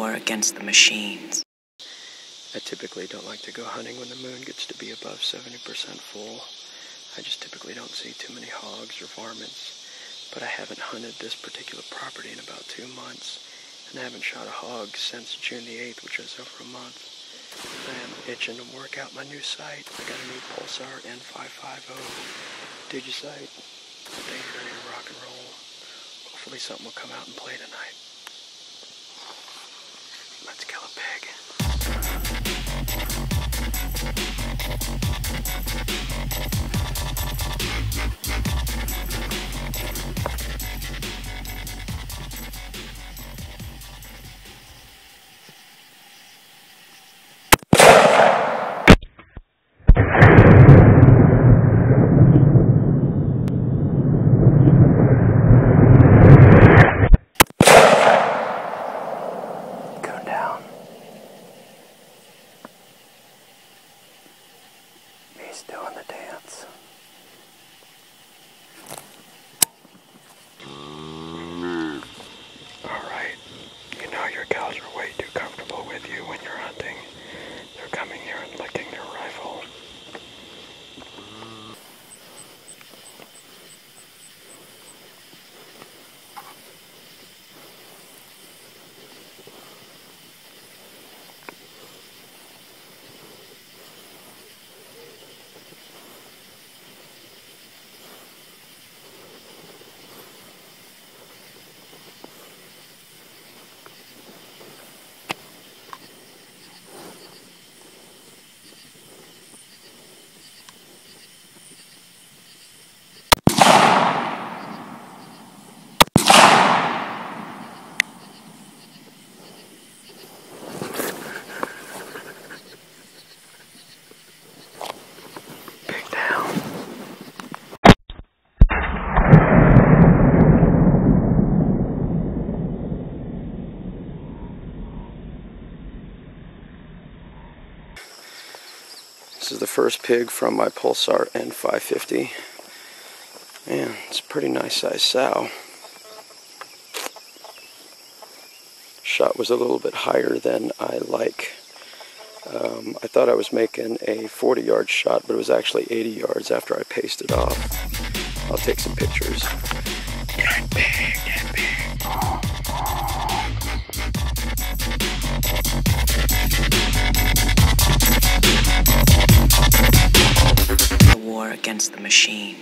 war against the machines. I typically don't like to go hunting when the moon gets to be above 70% full. I just typically don't see too many hogs or varmints. But I haven't hunted this particular property in about 2 months, and I haven't shot a hog since June the 8th, which is over a month. I am itching to work out my new sight. I got a new Pulsar N550 digi-sight. Thing's ready to rock and roll. Hopefully something will come out and play tonight. Let's kill a pig. Coon down. He's doing the dance. Alright, you know your cows are way too comfortable with you when you're hunting. They're coming here and licking their rifle. This is the first pig from my Pulsar N550. Man, it's a pretty nice sized sow. Shot was a little bit higher than I like. I thought I was making a 40-yard shot, but it was actually 80 yards after I paced it off. I'll take some pictures. That pig, that pig. The war against the machines.